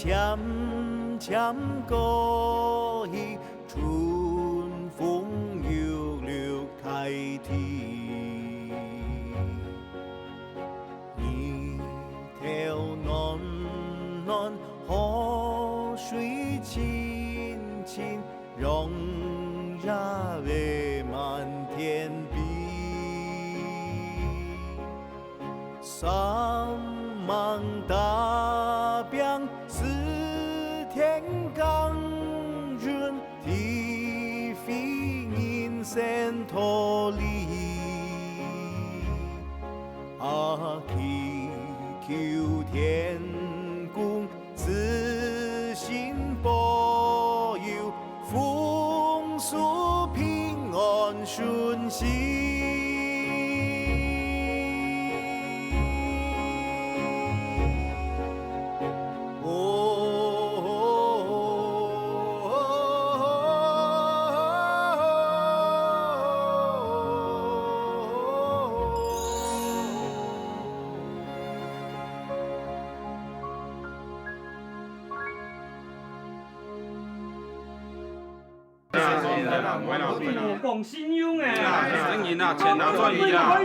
渐渐过去，春风又柳开啼。泥条暖暖，河水清清，融入为满天碧。三芒大表四天刚润，地飞银线脱离。祈求天公慈心保佑，风俗平安顺心。讲信用诶，真人啊，钱拿转移啦，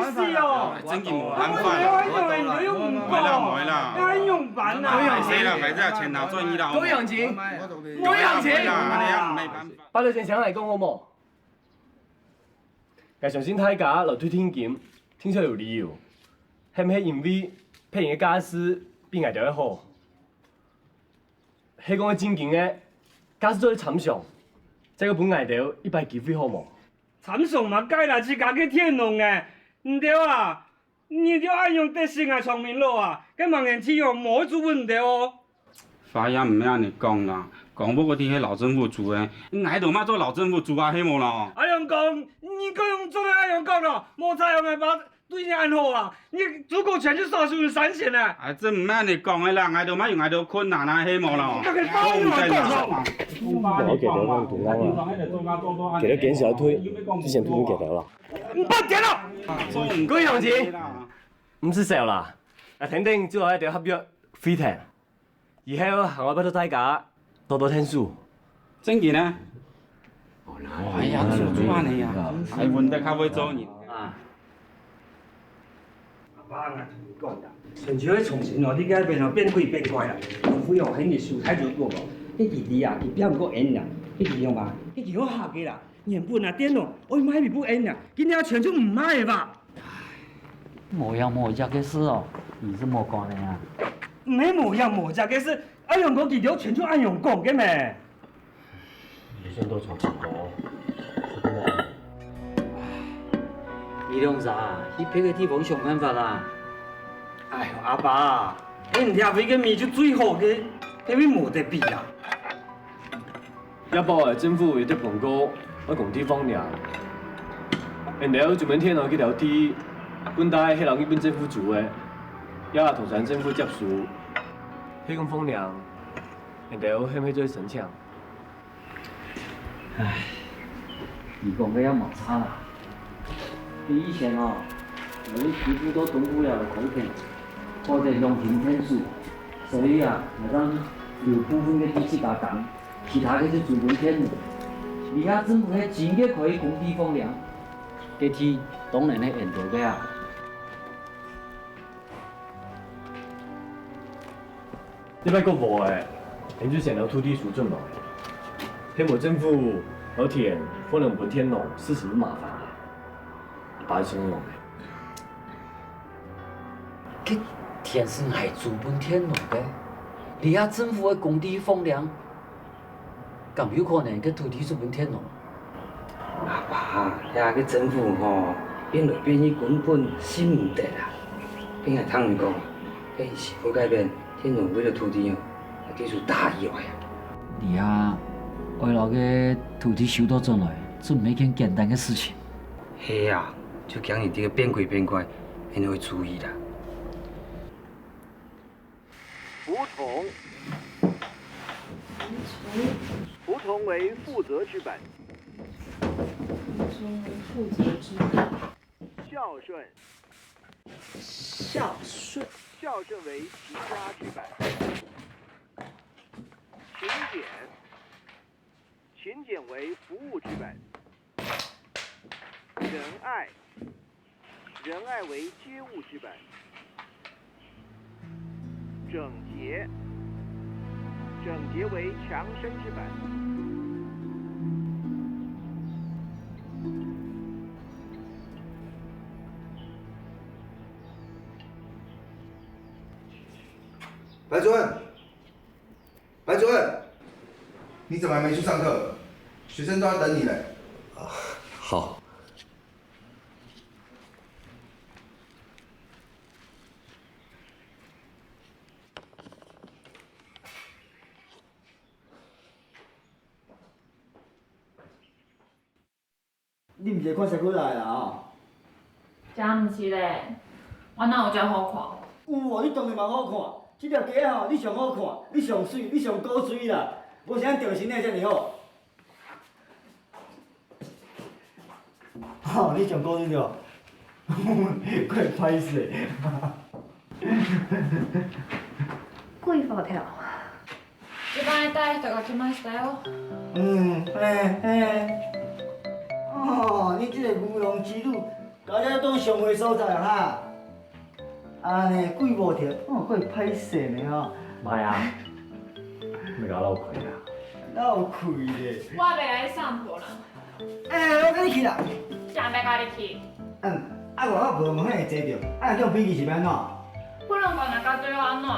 真人无办法啦，没啦，安用办啦，谁啦？反正钱拿转移啦，多样情，多样情，安尼也没办法。把条正常来讲好无？介上先睇价落推天剑，听说有理由，係唔係因為配型嘅家私比外條好？係講嘅真勁嘅家私做啲參詳，再個本外條一百幾費好無？参详嘛，改啦是家己天龙诶，唔对啊，你就按用德性啊，聪明佬啊，咁盲人只用冇做问题哦。法也唔免安尼讲啦，讲不过啲迄老政府做诶，挨度嘛做老政府做啊，迄无啦。阿阳讲，你个用做咩阿阳讲咯？冇采用诶把对你安好啊，你足够全去杀出三线啊！啊，这唔免安尼讲诶啦，挨度嘛用挨度困难啊，迄无啦。我給條翻斷啱啦，給條減少推，之前推緊給條啦。唔得嘅啦！嗰樣子唔是少啦，肯定只係一條合約飛艇，以後行我不到大家多多聽書。真嘅呢？哎呀，做安尼啊，係混得較會做人。阿爸啊，同你講啦，純粹喺從前哦，啲街變變鬼變怪啦，政府又肯定數太足夠喎。迄弟弟啊，伊變唔過演啦，迄個樣吧，迄個好下嘅啦，原本啊電腦我買咪不演啦，今年全就唔買嘅吧。冇樣冇隻嘅事哦，你是冇講的呀？唔係冇樣冇隻嘅事，阿陽哥佢條全就按陽講嘅咩？你先到從前講，真係。二兩啥？去別個地方想辦法啦。哎呦，阿爸，人哋為嘅米就最好嘅，佢咪冇得比啦。一包誒政府有啲廣告，我共地方量，然後專門天落去條地，本來係人去本政府做嘅，也同上政府接數，迄咁風量，然後係咪最神強？唉，你講嘅也冇差啦。比以前哦，我哋幾乎都動不了的口片，或者用平天數，所以啊，我讓有部分嘅地去打工，其他嘅就專門天路。而家政府係真嘅可以供地方糧，嘅天當然係緣到嘅啊。呢筆國貨誒，你之前有土地屬進來，希望政府有田可能本天龍，事實麻煩。把錢用嘅田是係主本天龍嘅，而家政府嘅供地方糧，咁有可能嘅土地是本天龍。阿爸，遐個政府吼變來變去根本信唔得啦。邊係聽你講，迄是要改變天龍為了土地哦，技術大意外啊！而家為了嘅土地收到進來，這唔係一件簡單嘅事情。係啊。就講你這個變鬼變怪，你會注意的。服从为负责之本。孝顺。孝顺为其家之本。勤俭为服务之本。仁爱为接物之本。整洁为强身之本。白主任，白主任，你怎么还没去上课？学生都要等你嘞。好。你毋是看才过来啦吼？真毋是咧，我哪有遮好看？有哦，你当然嘛好看。这条街吼，你上好看，你上水，你上古锥啦。无啥调身体遮尔好。吼，你上古锥着？怪歹势。贵法条。一般带人が来ましたよ。哦，你这个牛郎织女，搞遮当上会所在哈。安尼贵无条，怪歹势呢吼。妈呀，你甲我闹亏啦！闹亏咧。我要来散步啦。我跟你去啦。啥要甲你去？外口无问遐坐着，叫飞机是要安怎？不能讲若甲对我安怎，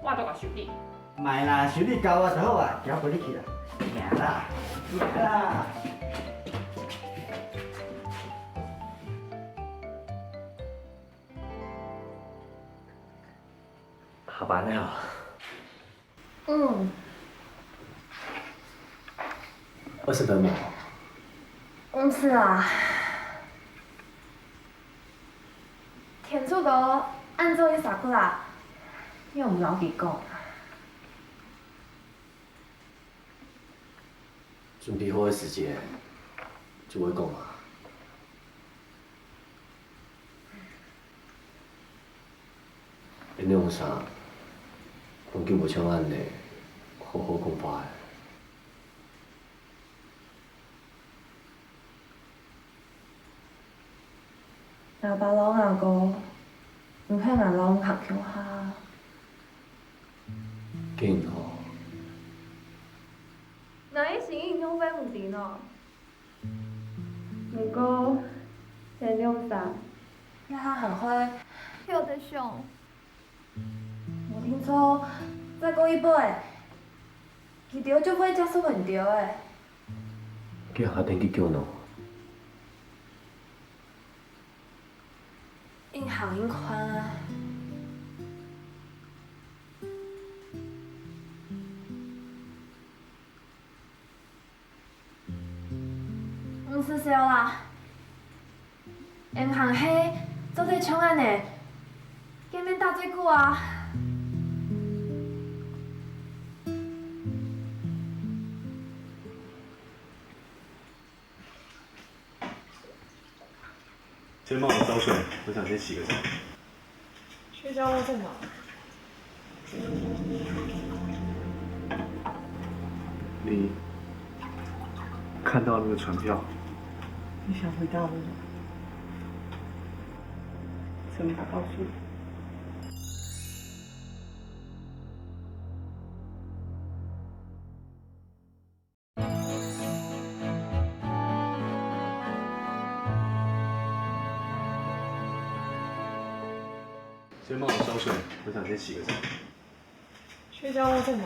我都甲收你。卖啦，收你交我就好啊，行陪你去啦。行啦，行啦。下班了。20分吗？是啊。天主都按照伊啥过啦，你有唔老记讲？准备好的时间就会讲嘛。内容上，环境无像安尼好好讲法的。若把老阿哥，唔向人老客叫下。紧吼。那伊是影响非唔对喏。不过，前两三，你还很会，有得想。我听说，再过一辈，遇到就会接触问着的。叫下天去叫喏。因行因宽啊。唔是笑啦，因行迄做伙冲安尼，见面斗最久啊。肩膀有烧水，我想先洗个澡。睡觉了在哪？你看到那个船票？你想回大陆？怎么告诉你？肩膀有烧水，我想先洗个澡。睡觉了在哪？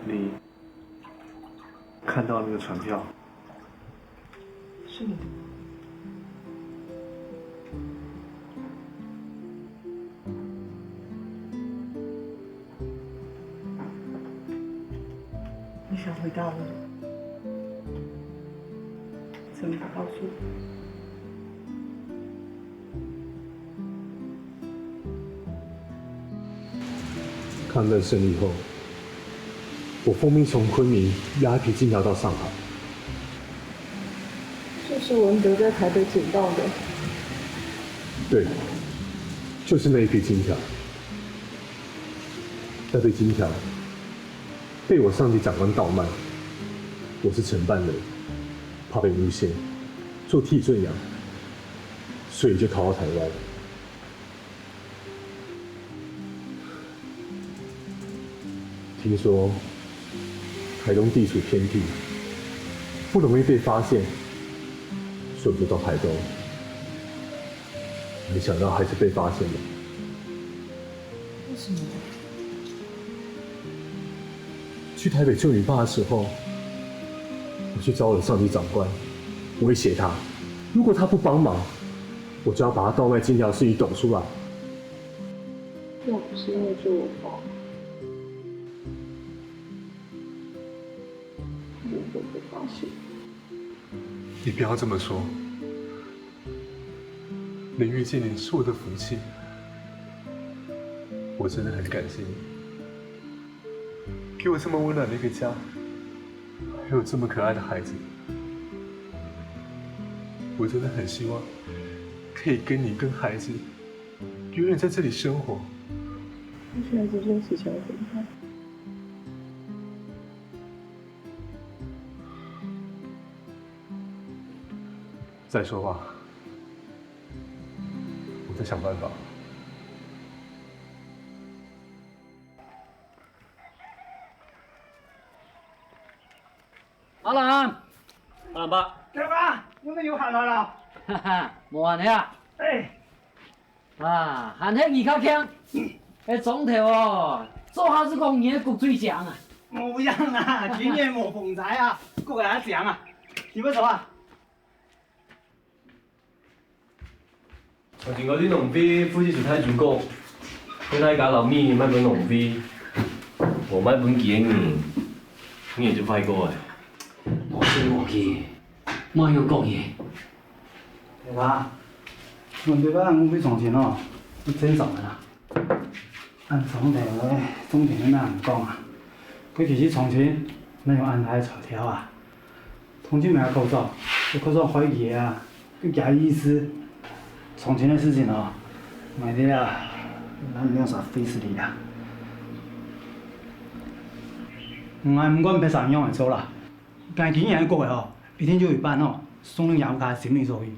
你看到那个船票？是你的吗？你想回大陆？怎么告诉你？抗战胜利后，我奉命从昆明押一批金条到上海。这是文德在台北捡到的。对，就是那一批金条。台北金条被我上级长官倒卖，我是承办人，怕被诬陷，做替罪羊，所以就逃到台湾。听说台东地处偏僻，不容易被发现，所以就到台东。没想到还是被发现了。为什么？去台北救你爸的时候，我去找我的上级长官，威胁他，如果他不帮忙，我就要把他倒卖金条的事情抖出来。要不是因为救我爸，我会被发现。你不要这么说，能遇见你是我的福气，我真的很感谢你。给我这么温暖的一个家，还有这么可爱的孩子，我真的很希望可以跟你跟孩子永远在这里生活。但是孩子这件事情要怎么办？再说吧，我再想办法。阿蘭，阿蘭伯，大哥，你們又行來啦？哈哈，無閒嘅啊！啊，閒起二較強，迄總頭哦，做下是講嘢焗最強啊！冇樣啊，今年冇風財啊，焗下強啊，點樣做啊？從前嗰啲農夫好似做太主角，佢睇假樓面買本農夫，我買本幾年就快過嘅。我先我去，莫要講嘢。大哥，阮這擺我非從前哦，都正常嘅啦。按總體那樣講啊，佢其實從前那樣安排草條啊，從前咪有構造，有構造可以嘢啊，佢假意思。從前的事情哦，買的啊，咱沒有啥費事的呀。唔管別啥樣來做啦，但今年過嘅哦，一天就有一半哦，送你養家心理收益。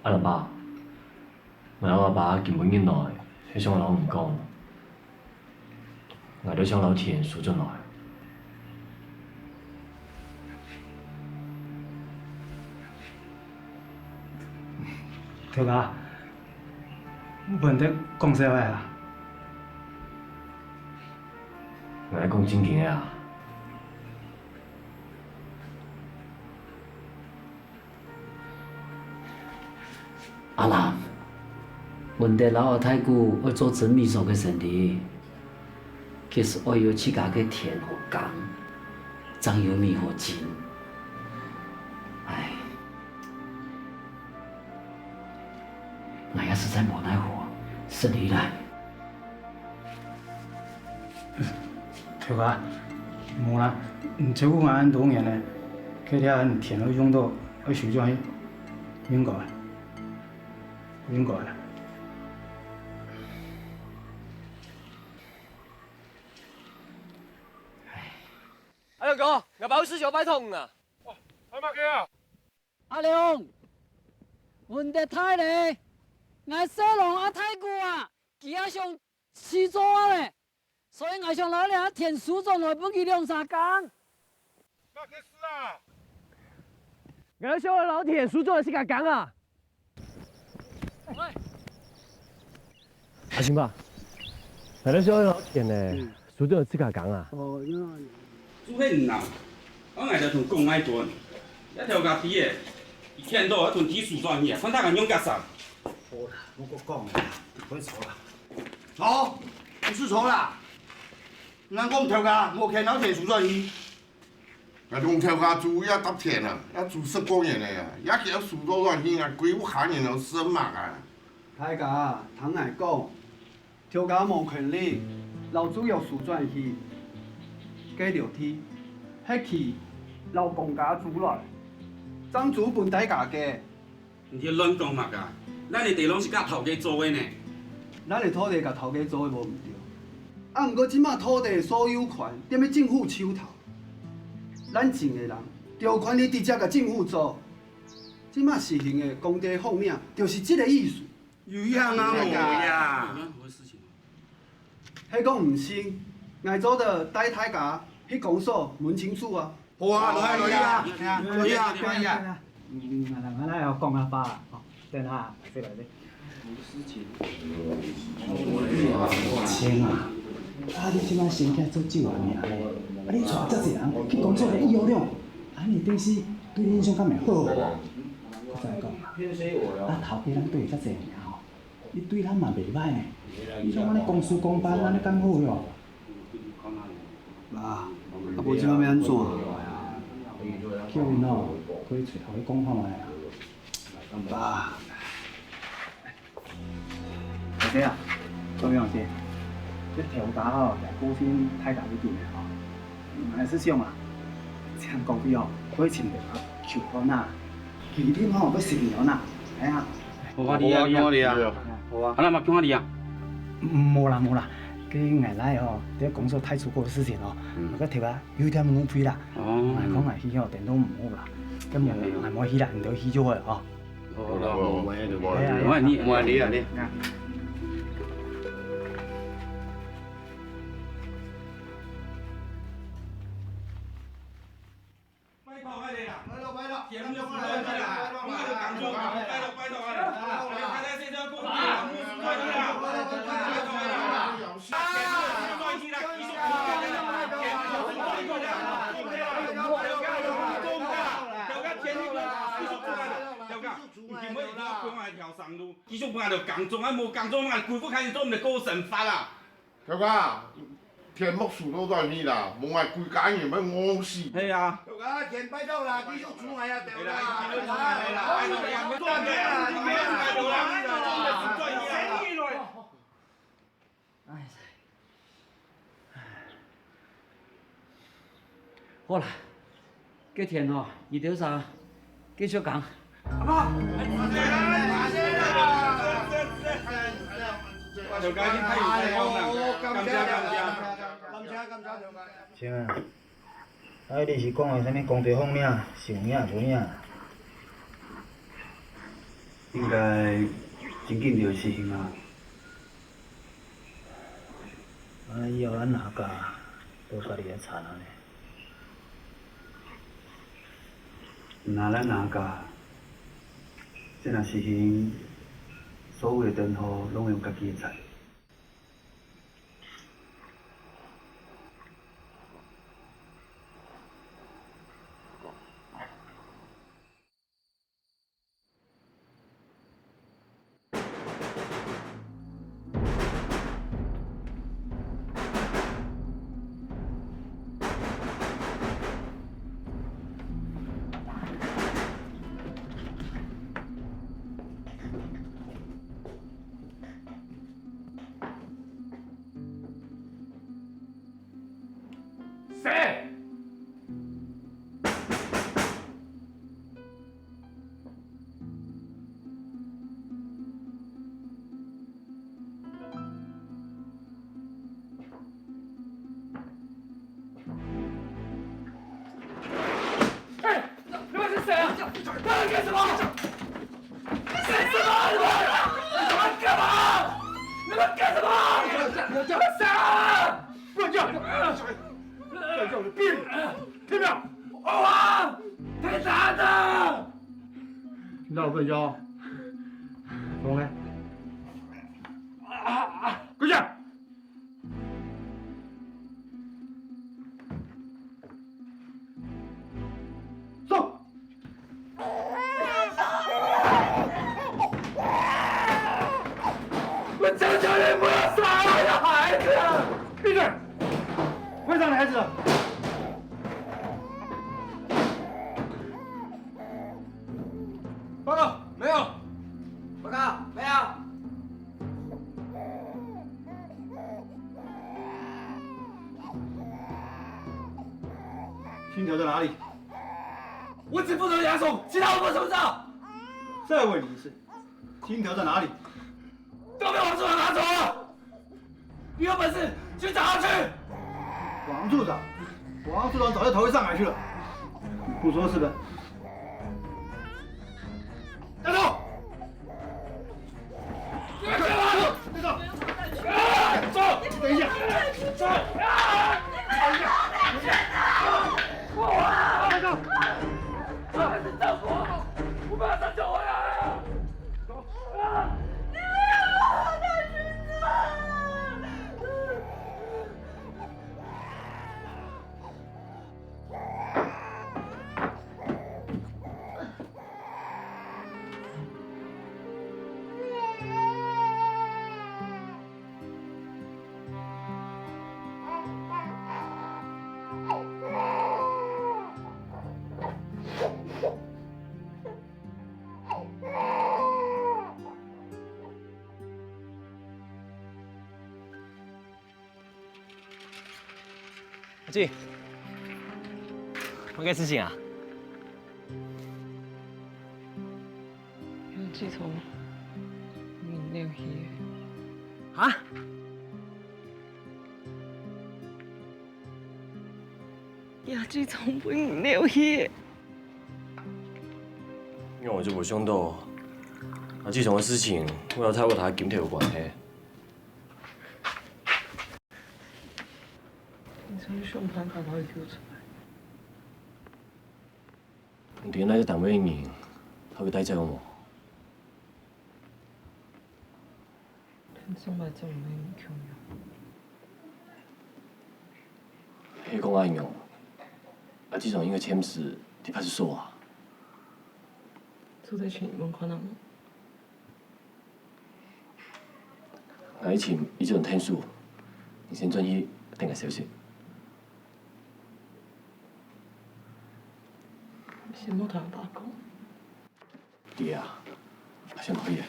阿蘭伯，我阿爸根本原來係想老唔講，我都想老田輸進來。條哥，問題講實話啊！我係講正經嘅啊！阿蘭，問題老太久要做真秘書嘅身體，其實我要自家嘅田和工，才有米和錢。唉。我也實在無奈何，是你來。條哥，冇啦，照顧俺多年咧，佢哋俺田都用到去水莊應該。阿亮哥，我包師小擺痛啊！哦，係乜嘅啊？阿亮，問題太咧。我小龍阿太姑啊，佢也想試做咧，所以我想攞兩田樹種來幫佢2-3工。乜嘅事啊？我想老田樹種是個工啊！喂，阿星爸，係你想老田咧，樹種是個工啊？哦，因為做迄唔鬧，我挨着同講愛斷，一條架鐵嘅，伊見到一團鐵樹狀嘢，反正係用架啥？好啦，我講啦，唔好吵啦。好，不是吵啦。咱講條架冇見到田樹狀伊。啊，用條架做要搭田啊，要做10公年嚟啊，也叫樹多亂天啊，鬼屋下年就生猛啊。大家聽我講，條架冇權利，老主要樹狀去，計條天，迄期老公家煮來，爭主本大家嘅。你亂講乜㗎？咱的地拢是甲头家租的呢。咱的土地甲头家租的无毋对，啊，毋过即马土地的所有权踮咧政府手头，咱种的人就有权利直接甲政府租。即马实行的公地放领，就是即个意思。有样啊，无呀。迄讲毋信，挨早着带大家去公所问清楚啊。好啊，来啊，来啊！来要讲啊爸，哦，等下，来来。无事情。清啊！你即摆先起做酒啊尔咧，你带遮济人去工作咧优良，安尼等是对恁上敢会好无？我再讲，头家咱对遮济尔吼，你对咱嘛袂歹呢。你像安尼公事公办，安尼敢好哟？爸，啊无即摆要安怎？叫因哦，可以找头家讲看卖啊。爸。大姐啊，周明姐，这条家哦，来高薪太大一点的吼，还是想啊，这样公司哦，可以请电话求婚呐，期天吼要10年呐，哎呀，好啊，你啊，好啊，咱嘛叫你啊。无啦，佢挨来哦，伫工作太出国的事情哦，那个头啊有点误会啦，挨讲挨去哦，电脑唔好啦，咁无挨冇去啦，唔到去咗嘅哦。好啦，我你啊你。继续搬就工作，啊无工作嘛，恢复开始做，毋就高神发啦。条家，田木树都断去啦，无爱规家人要饿死。系啊。条家，田拜到啦，继续出来啊，对啦。好啦，今天哦，二条三继续讲。阿妈，条家去太有太好啦，感谢。行啊，你是讲的啥物公地放领、上领、无领？应该真紧就实行啊。以后咱哪家都家己来查呢？那咱哪家？这若实行，所有的灯号拢用家己的菜。谁？哎，你们是谁啊？干什么？干什么？你们干嘛？你们干什么？你们谁啊？乱叫！再叫我毙你！听没有？欧王，太大的！听到我跟你说，怎么了？跪下！走！我求求你不要杀我的孩子！闭嘴！会上你孩子！报告，没有。报告，没有。金条在哪里？我只负责押送，其他我什么事？再问你一次，金条在哪里？都被王处长拿走了！你有本事去找他去！王处长，王处长早就逃回上海去了，不说是的。带走！别干了！带走！走！等一下！走！等一下！带走！这还是政府，我马上就回来了。走！你们让我带去阿静，有咩事情啊？有记从明了去。啊？也记从明了去。因为我就无想到，这种的事情，我要透过他金条有关系。你从上班赶快救出来。问题那个单位的人，他会带走我。上班就唔免强迄讲安用，这种应该签字伫派出所啊。住在群门口那吗？以前伊这种天数，你先转去等个消息。先莫同人爸讲。对啊，先可以。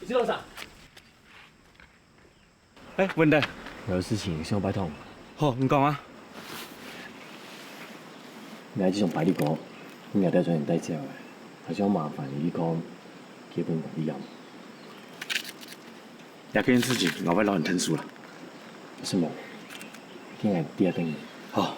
你去弄啥？哎，文德，有事情想拜托。好，你讲啊。你这种摆你讲，你也得做人带走的，还想麻烦你讲基本管理啊。这件事情，老板老很成熟了。什么？今日第二等。好。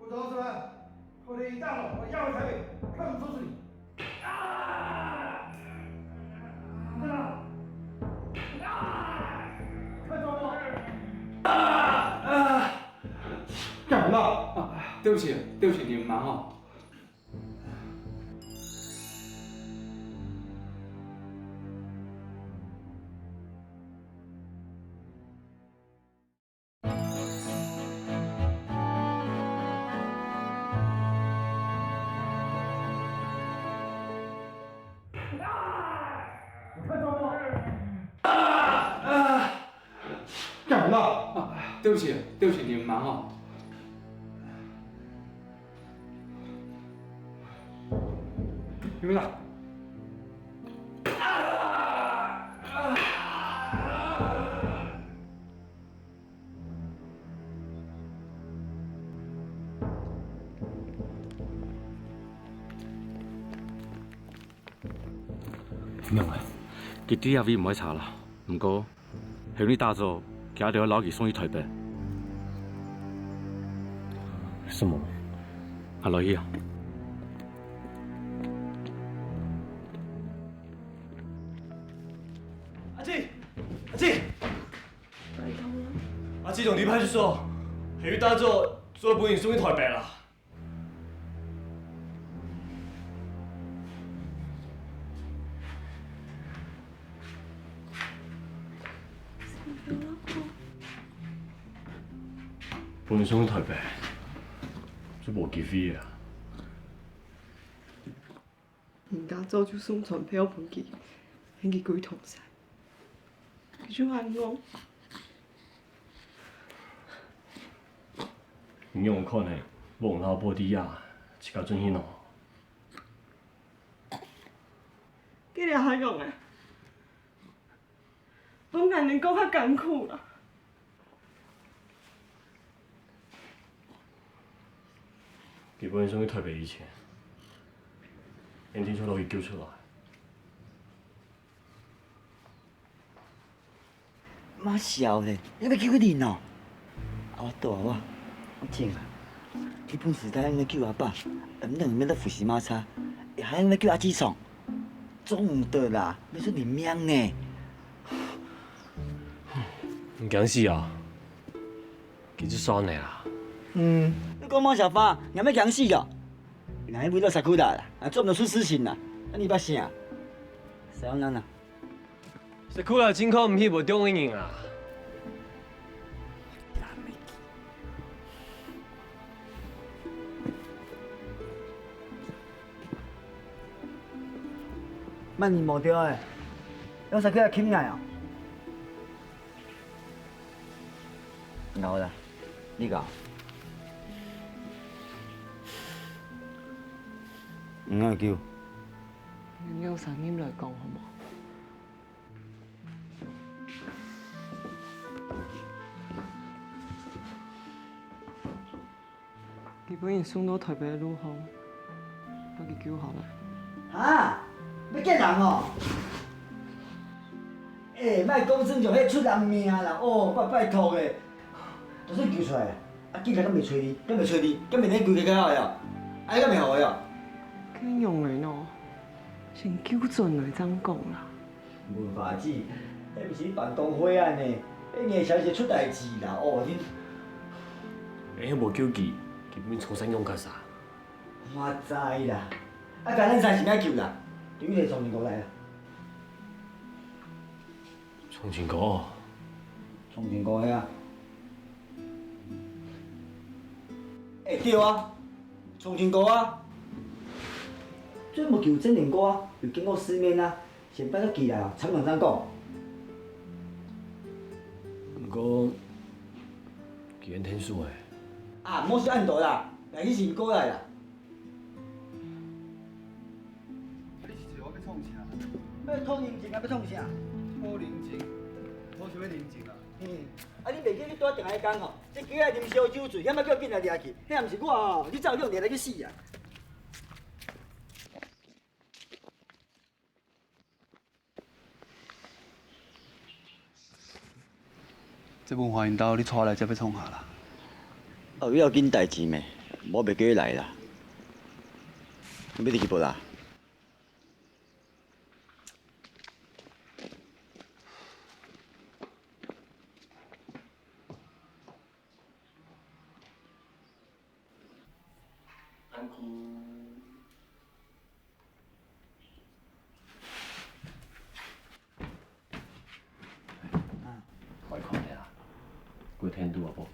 不同志们，后天一大早我押回台北，看我收拾你。干什么？啊，对不起，对不起，你们忙哦。干什么？啊，对不起，对不起，你们忙哦。你们俩。明白，佢啲阿 V 唔可以查啦，唔過向你打咗，佢一定要攞佢送去台北。什麼？阿羅姨啊！阿靜，阿靜，阿靜同你派出所，係要打咗，所以本人送去台北啦。本身台北，就无机会啊。人家早就送传票本去，迄个鬼同晒，佢就安讲，你有可能望老保底啊，一家准许喏。佢哋下讲诶，本人能够较艰苦啦。基本上去台北以前，因听说都去救出来。妈笑咧，你要救个人哦？我大我静啊，日本时代应该救阿爸，唔能免得扶持马叉，还应该救阿志爽，做唔得啦，要出人命呢。唔惊死啊！其实算的啦。你讲毛小芳，人要强死哦？人迄为了杀苦啦，做唔到出事情啦，你捌啥？啥人啊？这苦啦，真可唔去无中的人啊！万年无着诶，要杀去来侵来哦。有啦，你讲。唔爱叫。你用声音来讲好冇？基本已送到台北的路后，把佢救下来。啊！要见人哦！莫讲算像迄出人命啦！哦，拜托诶，就算救出来，警察敢袂找你？敢袂找你？敢袂恁规个搞的哦？你敢袂好的哦？咁用的喏，先救准来怎讲啦？无法子，迄毋是办公会案呢，迄硬消息出代志啦！哦，迄无救济，基本重新用较啥？我知啦，甲咱三是免救啦，就迄个从前国来啦。重庆国，从前国迄啊？对啊，从前国啊。这无救真人歌，又经过市面啊，先摆到起来哦，惨人怎讲？不过，既然天数诶，啊，莫说按倒啦，来去是过来啦。你是要创啥？要讨人情啊，要创啥？讨人情，讨什么人情啊？啊，你袂记你拄仔定来讲吼，这几个啉烧酒醉，险要叫紧来掠去，迄也毋是我哦，你照样掠来去死啊！这文化引导你带来才要创下啦。哦，要紧代志咩？我袂叫你来啦。你要入去无啦？快看下，过天拄啊无？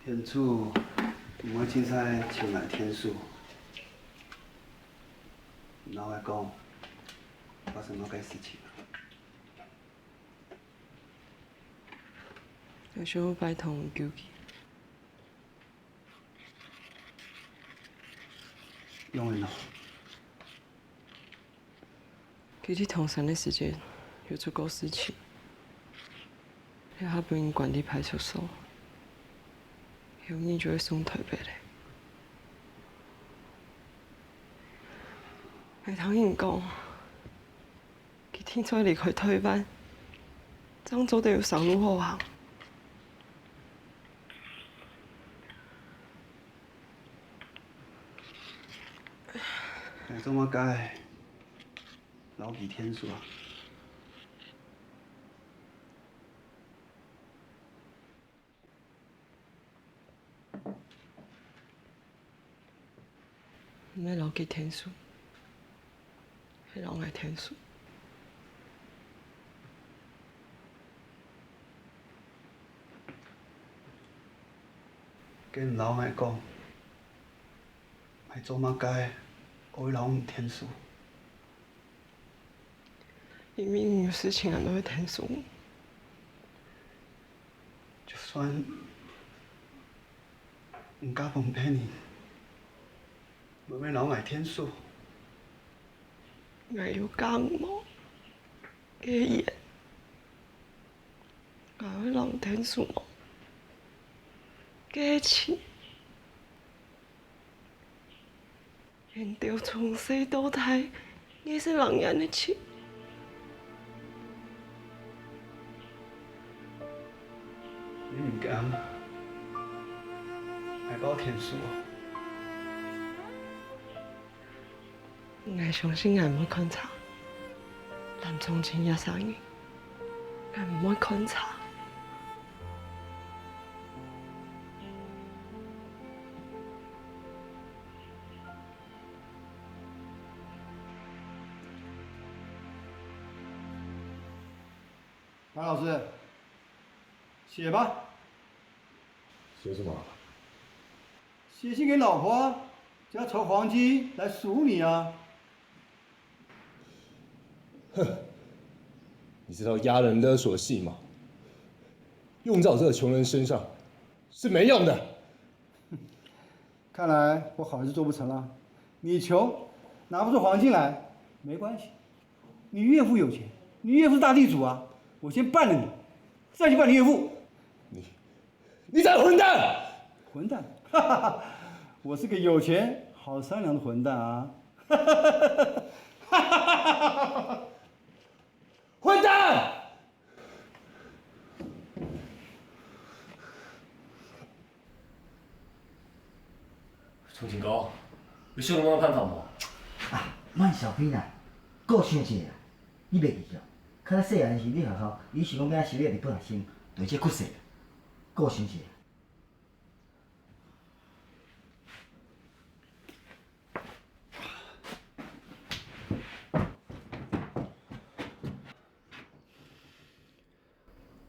天主，我凊彩像来天数，然后来讲发生哪个事情啊？有时候拜托救去，永远咯。佢去通山的时间有足够事情，你还不应管理派出所，有你就会送台北嘞。你听人讲，佢天才离开台湾，漳州就有上路好行。但怎么改？老几天数啊？唔免留记天数，迄人爱天数。跟老爱讲，卖做嘛该，为老唔天数。明明有事情俺都会天数。就算唔敢奉陪你，无免老爱天数。俺有讲无？嘅言，俺会让天数无？嘅钱，人着从细到大，也是人人的钱。你唔敢，爱报天数哦。我相信俺唔会观察，但从前也生意，俺唔会观察。白老师，写吧。写什么？写信给老婆，叫她筹黄金来赎你啊！哼，你知道压人勒索戏吗？用在我这个穷人身上是没用的。看来我好事做不成了。你穷，拿不出黄金来，没关系。你岳父有钱，你岳父是大地主啊，我先办了你，再去办你岳父。你这混蛋！混蛋，哈哈哈！我是个有钱、好商量的混蛋啊！哈哈哈！混蛋！重庆哥，你想我看法无？啊，莫小兵啊，顾想一下，你袂记着？较早细汉时，你学校伊想讲要收你日本学生，对这缺失，顾想一下。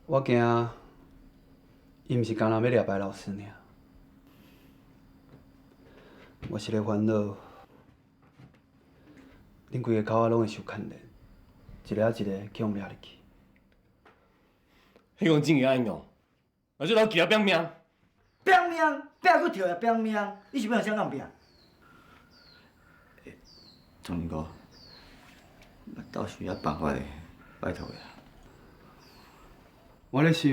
我惊，伊毋是干那要掠白老师尔，我是咧烦恼，恁规个口仔拢会受牵连，一个仔一个去互掠入去。迄讲真个安用，我这老记啊拼命。拼命，拼佫跳也拼命，你是要向啥人拼？钟林哥，我倒是有办法的，拜托呀。我咧想，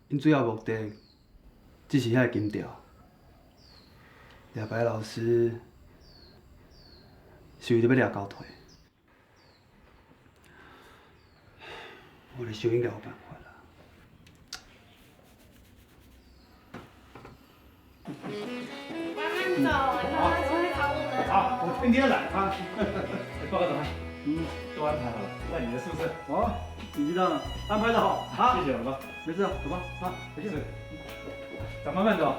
因主要目的只是遐个金条，掠白老师是为着要掠交替。我咧想应该有办法啦。慢慢走，慢慢出去讨论。好，我天天来啊！报告总裁，都安排好了，在你的宿舍。哦，你知道了，安排的好啊！谢谢老哥，没事，走吧，啊，回去。咱慢慢走。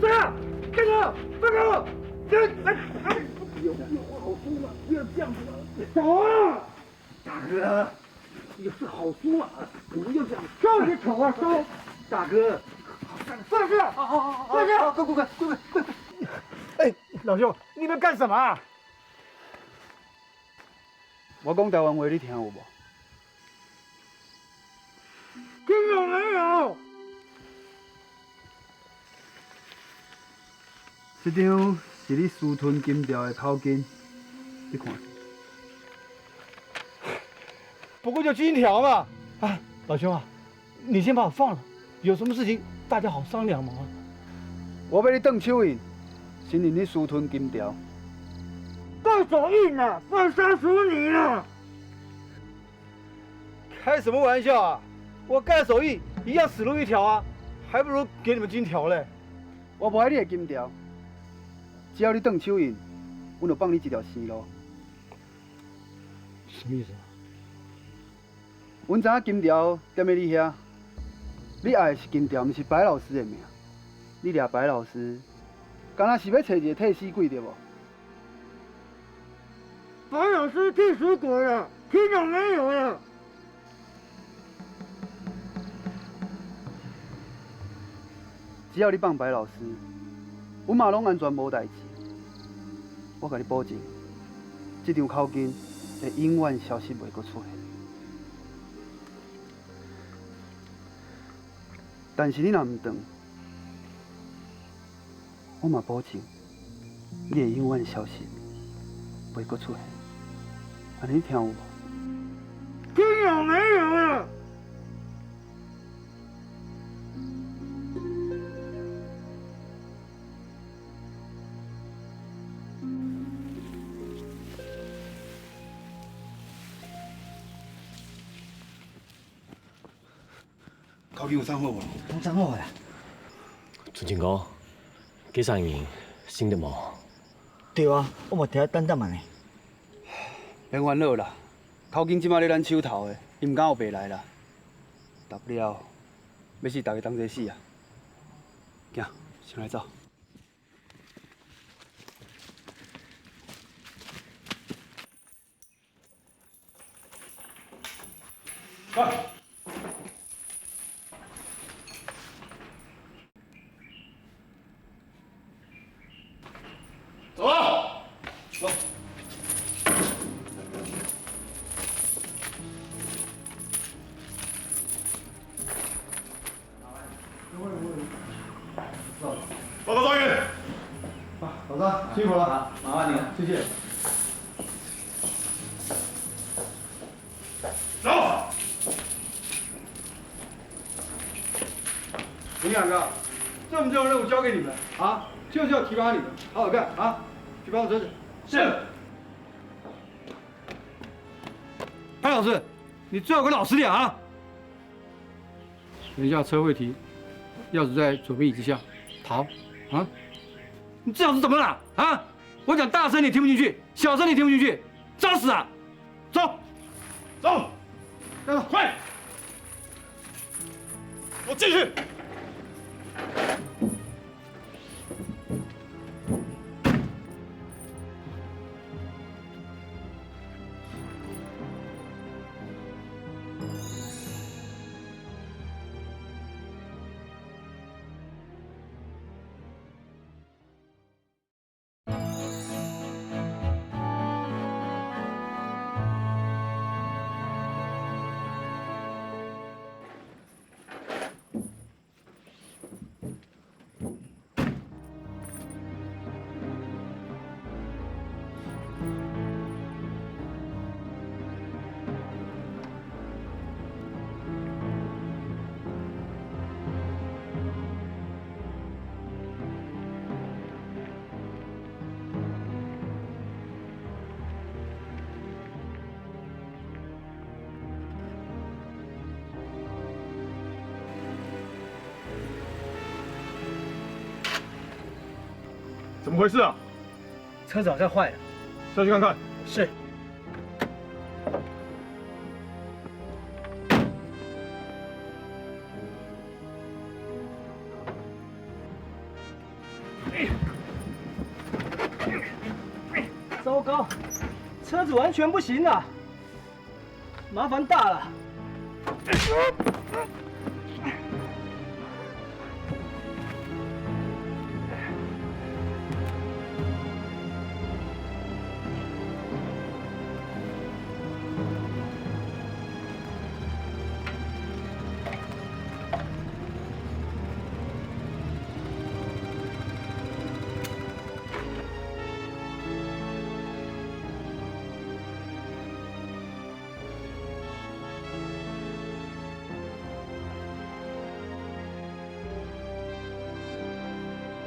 站住！放开我！好输了，不要这样子了。走啊！大哥，有事好说嘛，不要这样。上去瞅啊，收！大哥，放下！放下！快！哎，老兄，你们干什么啊？我讲台湾话，你听有无？根本没有。这张是你私吞金条的头巾，你看。不过就金条嘛。啊，老兄啊，你先把我放了，有什么事情大家好商量嘛。我要你断手印，承认你私吞金条。断手印啊，不然杀死你了！开什么玩笑啊！我盖手印一样死路一条啊，还不如给你们金条嘞。我无爱你的金条。只要你断手印，我就放你一条生路。什么意思啊？阮知影金条踮在你遐，你爱的是金条，毋是白老师的命。你俩白老师，敢若是要找一个替死鬼对不？白老师替死鬼了，厅长没有了。只要你放白老师，阮嘛拢安全无代志。我甲你保证，这张口巾会永远消失袂阁出现。但是你若唔转，我嘛保证，你会永远消失，袂阁出现。安尼听有无？厅长没有了。口巾有送好无？拢送好啦。春晴哥，计算员醒得无？对啊，我嘛伫遐等慢呢。免烦恼啦，口巾即马咧咱手头的，伊毋敢后白来啦。大不了，要死大家当作死啊！行，先来走。快！走啊！走。报告状元。老张，辛苦了，麻烦你了，谢谢。走。你们两个，这么重要的任务交给你们啊，就是要提拔你们，好好干啊！去帮我车子。是。潘老师，你最好跟老实点啊！等一下车会停，钥匙在左边椅子下。好，啊，你这样是怎么了啊？我讲大声你听不进去，小声你听不进去，找死啊！走，走，快，我进去。怎么回事啊？车子好像坏了，下去看看。是。糟糕，车子完全不行了，麻烦大了。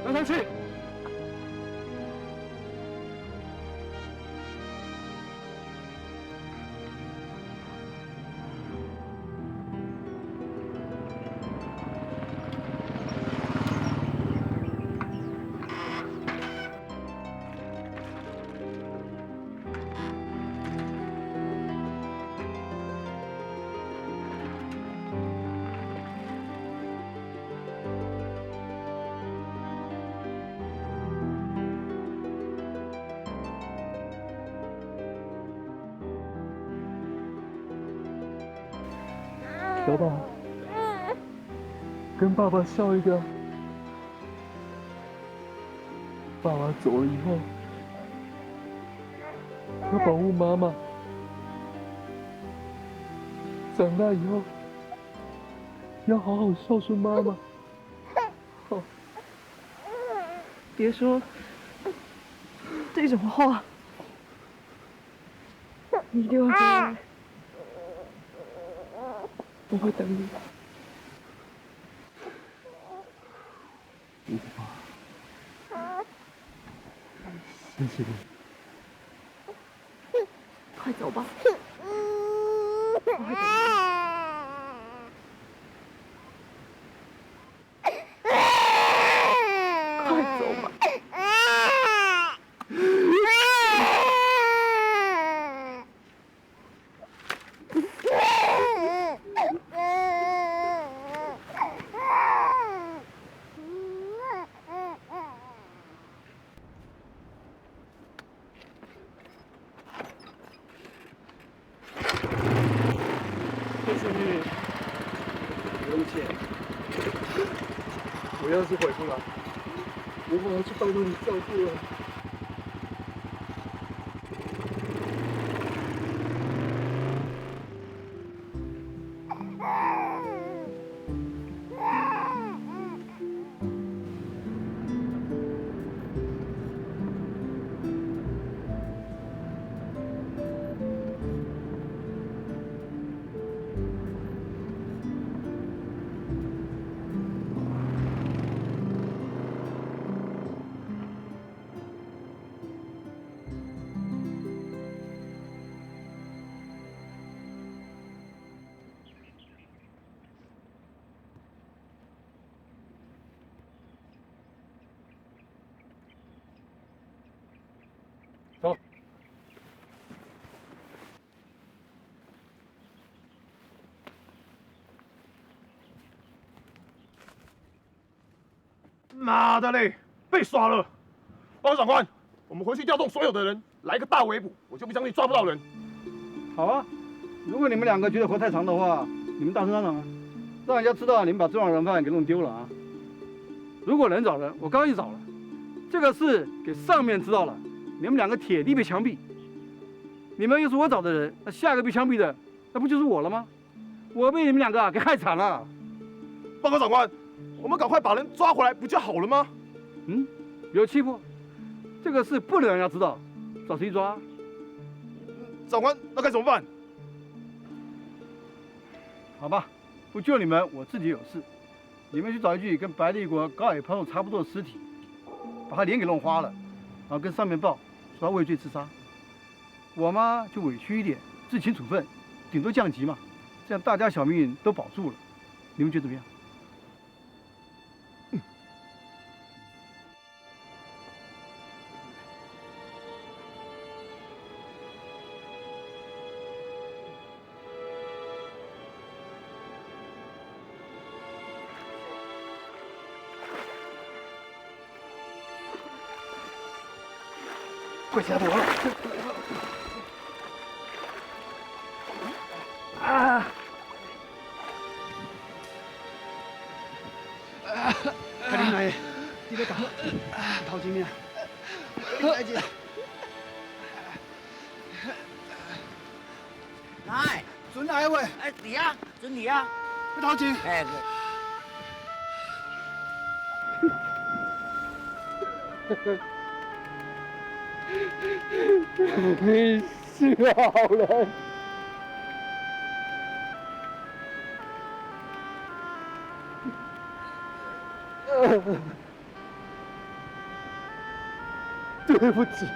让他去。小宝，跟爸爸笑一个。爸爸走了以后，要保护妈妈。长大以后，要好好孝顺妈妈。好，别说这种话，你一定要回来，我会等你。吴爸，谢谢你。快走吧，我会等你。快走吧。谢谢你，不用谢。我要是回不来，我马上去帮助你照顾了。走。妈的嘞，被耍了！报告长官，我们回去调动所有的人，来个大围捕，我就不相信抓不到人。好啊，如果你们两个觉得活太长的话，你们大声嚷嚷啊，让人家知道你们把重要人犯给弄丢了啊。如果能找人，我刚刚就找了，这个事给上面知道了，你们两个铁定被枪毙。你们又是我找的人，那下一个被枪毙的，那不就是我了吗？我被你们两个给害惨了。报告长官，我们赶快把人抓回来，不就好了吗？有气不？这个事不能让人家知道，找谁抓？长官，那该怎么办？好吧，不救你们，我自己有事。你们去找一具跟白帝国高矮胖瘦差不多的尸体，把他脸给弄花了，然后跟上面报，说他畏罪自杀。我嘛就委屈一点，自请处分，顶多降级嘛，这样大家小命都保住了。你们觉得怎么样？快下头了！啊！快点来，你得搞，头前面，快点。来，准来喂！哎，你啊，准你啊，快头前。哎。你是个好人。对不起。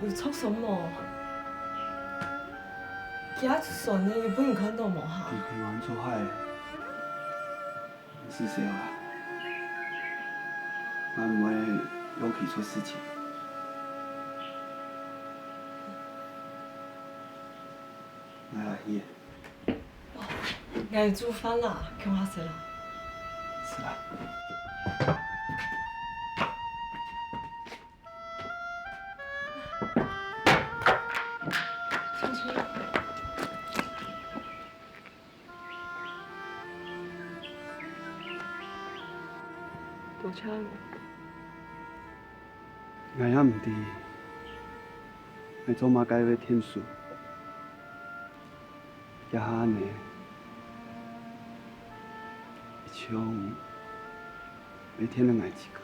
有做什么？今日算你日本看到无哈？你看完出海，是谁啊？俺唔会又可以出事情。来来，爷。俺煮饭啦，看下谁啦？是啦。多谢你。俺也唔知，俺做嘛该为天数，一下呢，一枪，每天都挨几个。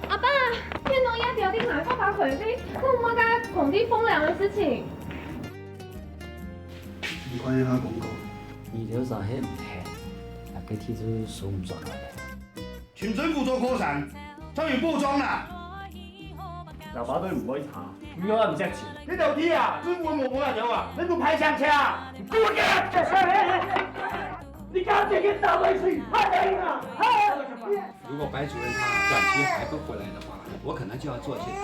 阿爸，天龙要表弟马上把回飞，跟我们该拱地风凉的事情。你看一下广告，二條就係唔平，大家睇都數唔上來嘅。全水輔助過神，抽完煲裝啦。嗱把隊唔可以查，點解唔識錢？呢度啲啊，根本冇冇人有啊，你部派上車啊！過嘅，你搞這個大衛士，太硬了！如果白主任他短期还不回来的话，我可能就要做一些调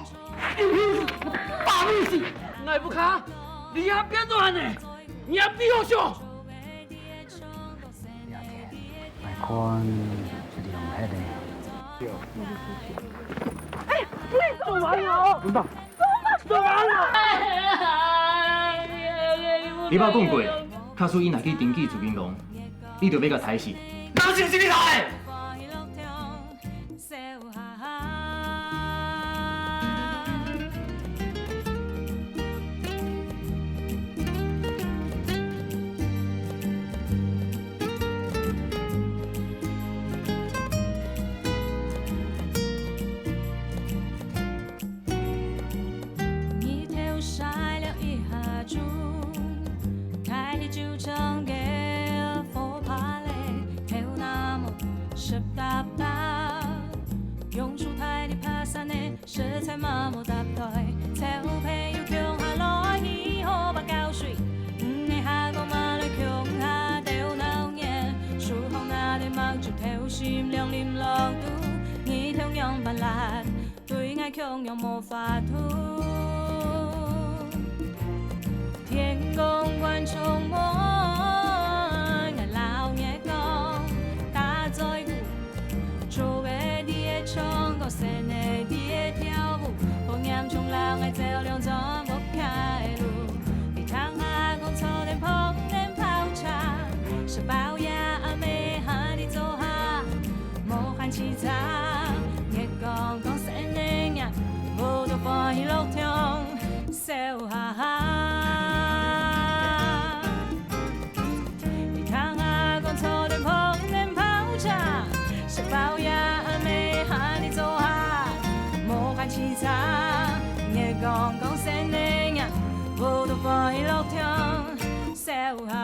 整。大卫士，我不看，你也别乱呢，你也别优秀。大看就用迄個。哎，你做完了？领导，做完了。你捌讲过，卡苏伊若去登记自金龙，你就要甲抬死。哪是你抬？食材麻木搭台，菜好配要強下來，喜好把膠水，你下個馬來強下掉鬧嘢，樹後那地mặc住條線亮臉落肚，你強樣扮辣，對愛強樣無法度，天公觀眾摸，愛老嘢講，打在鼓，做嘅啲唱個聲嘅啲。跳舞，放眼衝浪愛照亮怎不開路。你唱下講錯點碰點泡茶，是包呀美下啲做下，無限其他。你講聲你呀，無到放喺路上，笑哈哈。你唱下講錯點碰點泡茶，是包呀美下啲做下。其他，你講聲你呀，我都放喺路上，笑下。